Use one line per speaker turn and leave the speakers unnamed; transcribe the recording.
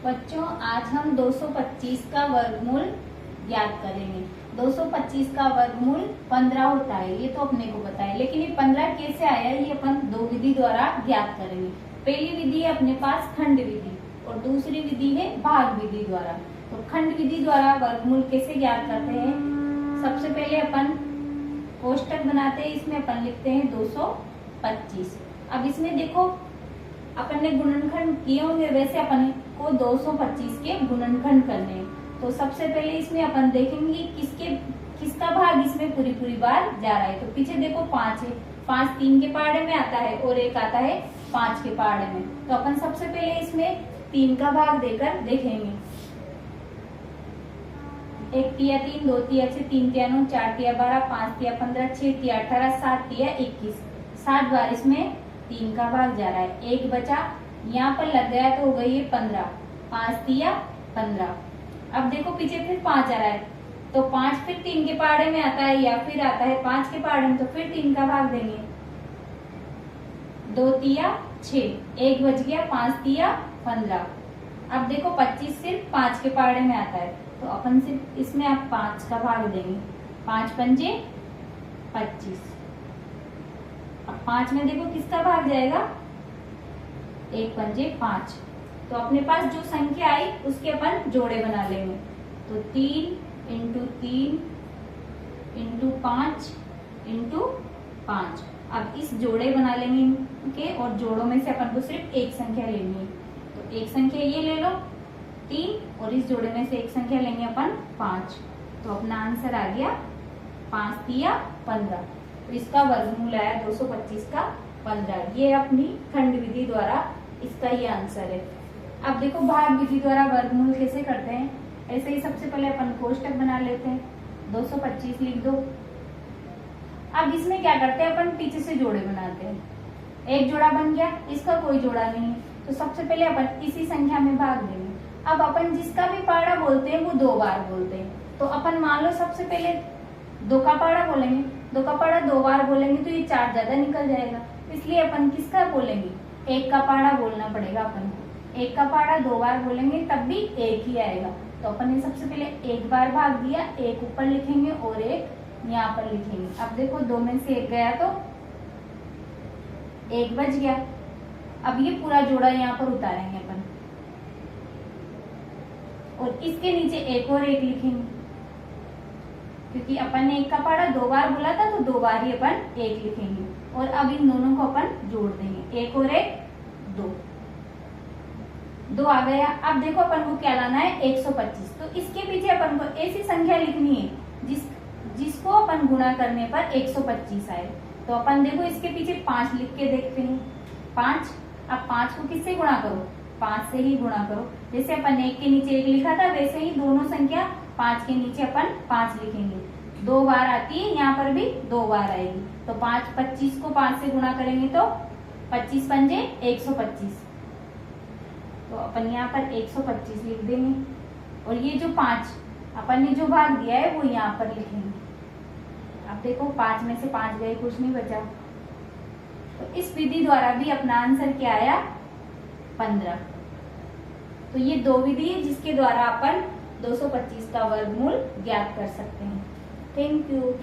बच्चों आज हम 225 का वर्गमूल ज्ञात करेंगे। 225 का वर्गमूल 15 होता है, ये तो अपने को पता है, लेकिन ये 15 कैसे आया ये अपन दो विधि द्वारा ज्ञात करेंगे। पहली विधि है अपने पास खंड विधि और दूसरी विधि है भाग विधि द्वारा। तो खंड विधि द्वारा वर्गमूल कैसे ज्ञात करते हैं? सबसे पहले अपन कोष्टक बनाते हैं, इसमें अपन लिखते हैं 225। अब इसमें देखो अपन ने गुणनखंड किए होंगे, वैसे अपन को 225 के गुणनखंड करने हैं। तो सबसे पहले इसमें अपन देखेंगे किसका भाग इसमें पूरी बार जा रहा है। तो पीछे देखो 5 है, 5 3 के पहाड़े में आता है और एक आता है 5 के पहाड़े में। तो अपन सबसे पहले इसमें 3 का भाग देकर देखेंगे। 1 तिया 3, 2 तिया 6, 3 तिया 9, 4 तिया 12, 5 तिया 15, 6 तिया 18, 7 तिया 21। 7 बार इसमें 3 का भाग जा रहा है, एक बचा, यहाँ पर लग गया तो हो गई ये 15, 5 तिया 15। अब देखो पीछे फिर 5 आ रहा है, तो 5 फिर 3 के पहाड़े में आता है या फिर आता है 5 के पहाड़े में, तो फिर 3 का भाग देंगे। 2 तिया 6, एक बच गया, 5 तिया 15। अब देखो 25 सिर्फ 5 के पहाड़े में आता है, तो अपन सिर्फ इसमें आप 5 का भाग देंगे। 5 पंजे 25। अब 5 में देखो किसका भाग जाएगा? 1 पंजे 5। तो अपने पास जो संख्या आई उसके अपन जोड़े बना लेंगे। तो 3 इंटू 3 इंटू 5 इंटू 5। अब इस जोड़े बना लेंगे इनके, और जोड़ों में से अपन को सिर्फ एक संख्या लेनी है। तो एक संख्या ये ले लो 3, और इस जोड़े में से एक संख्या लेंगे अपन 5। तो अपना आंसर आ गया 5 तिया 15। तो इसका वर्गमूल आया 225 का 15। ये अपनी खंड विधि द्वारा इसका ये आंसर है। अब देखो भाग विधि द्वारा वर्गमूल कैसे करते हैं। ऐसे ही सबसे पहले अपन कोष्टक बना लेते हैं, 225 लिख दो। अब इसमें क्या करते हैं अपन पीछे से जोड़े बनाते हैं। एक जोड़ा बन गया, इसका कोई जोड़ा नहीं है, तो सबसे पहले अपन इसी संख्या में भाग देंगे। अब अपन जिसका भी पहाड़ा बोलते हैं वो 2 बार बोलते हैं। तो अपन मान लो सबसे पहले 2 का पहाड़ा बोलेंगे, 2 का पहाड़ा 2 बार बोलेंगे तो ये 4 ज्यादा निकल जाएगा, इसलिए अपन किसका बोलेंगे? 1 का पहाड़ा बोलना पड़ेगा अपन को। 1 का पहाड़ा 2 बार बोलेंगे तब भी 1 ही आएगा। तो अपन ने सबसे पहले 1 बार भाग दिया, 1 ऊपर लिखेंगे और 1 यहाँ पर लिखेंगे। अब देखो 2 में से 1 गया तो 1 बच गया। अब ये पूरा जोड़ा यहाँ पर उतारेंगे अपन, और इसके नीचे एक और 1 लिखेंगे, क्योंकि अपन ने 1 का पहाड़ा 2 बार बोला था तो 2 बार ही अपन 1 लिखेंगे। और अब इन दोनों को अपन जोड़ देंगे, 1 और 1 2। 2 आ गया। अब देखो अपन को क्या लाना है? 125। तो इसके पीछे अपन को ऐसी संख्या लिखनी है जिसको अपन गुणा करने पर 125 आए। तो अपन देखो इसके पीछे 5 लिख के देखते हैं। 5, अब 5 को किससे गुणा करो? 5 से ही गुणा करो। जैसे अपन 1 के नीचे 1 लिखा था, वैसे ही दोनों संख्या 5 के नीचे अपन 5 लिखेंगे। 2 बार आती है, यहाँ पर भी 2 बार आएगी। तो 25 को 5 से गुणा करेंगे तो 25 पंजे 125। तो अपन यहाँ पर 125 लिख देंगे, और ये जो 5 अपन ने जो भाग दिया है वो यहाँ पर लिखेंगे। अब देखो 5 में से 5 गए, कुछ नहीं बचा। तो इस विधि द्वारा भी अपना आंसर क्या आया? 15। तो ये 2 विधि है जिसके द्वारा अपन 225 का वर्गमूल ज्ञात कर सकते हैं। Thank you.